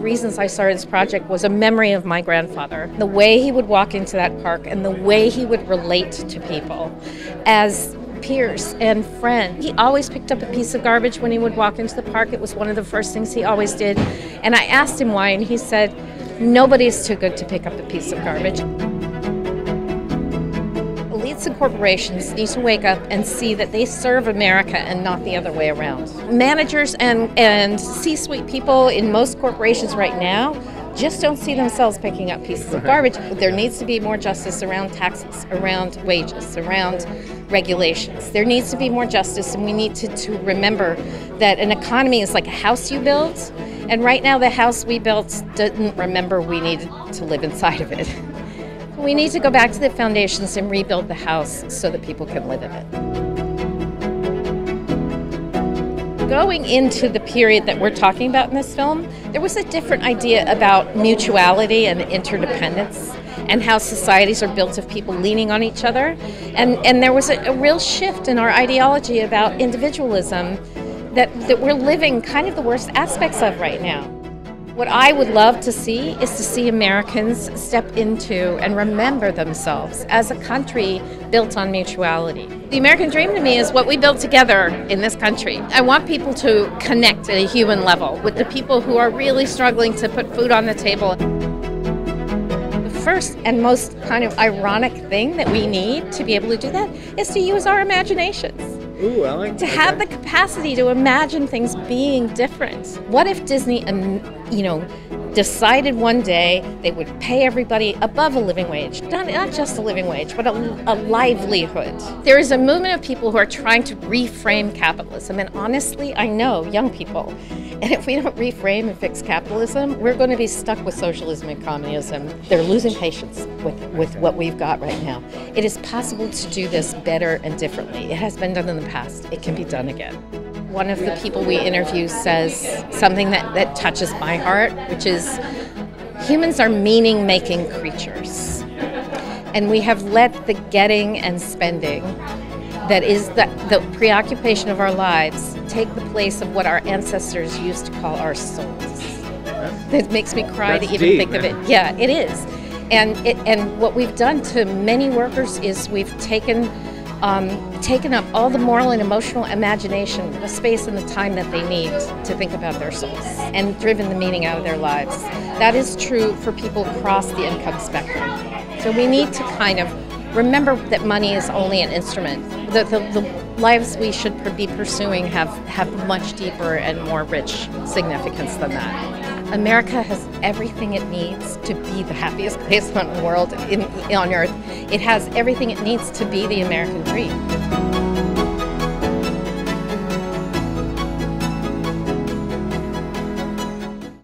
reasons I started this project was a memory of my grandfather. The way he would walk into that park and the way he would relate to people as peers and friends. He always picked up a piece of garbage when he would walk into the park. It was one of the first things he always did. And I asked him why, and he said, nobody's too good to pick up a piece of garbage. Elites and corporations need to wake up and see that they serve America and not the other way around. Managers and C-suite people in most corporations right now just don't see themselves picking up pieces of garbage. There needs to be more justice around taxes, around wages, around regulations. There needs to be more justice, and we need to remember that an economy is like a house you build, and right now the house we built didn't remember we needed to live inside of it. We need to go back to the foundations and rebuild the house so that people can live in it. Going into the period that we're talking about in this film, there was a different idea about mutuality and interdependence and how societies are built of people leaning on each other. And there was a real shift in our ideology about individualism that we're living kind of the worst aspects of right now. What I would love to see is to see Americans step into and remember themselves as a country built on mutuality. The American dream to me is what we built together in this country. I want people to connect at a human level with the people who are really struggling to put food on the table. The first and most kind of ironic thing that we need to be able to do that is to use our imaginations. Ooh, I like to have the capacity to imagine things being different. What if Disney, decided one day they would pay everybody above a living wage, not just a living wage, but a livelihood? There is a movement of people who are trying to reframe capitalism, and honestly, I know young people, and if we don't reframe and fix capitalism, we're going to be stuck with socialism and communism. They're losing patience with what we've got right now. It is possible to do this better and differently. It has been done in the past. It can be done again. One of the people we interview says something that touches my heart, which is humans are meaning-making creatures. And we have let the getting and spending that is the preoccupation of our lives take the place of what our ancestors used to call our souls. It makes me cry to even think of it. Yeah, it is. And what we've done to many workers is we've taken up all the moral and emotional imagination, the space and the time that they need to think about their souls, and driven the meaning out of their lives. That is true for people across the income spectrum. So we need to kind of remember that money is only an instrument. The lives we should be pursuing have much deeper and more rich significance than that. America has everything it needs to be the happiest place on the world, on earth. It has everything it needs to be the American dream.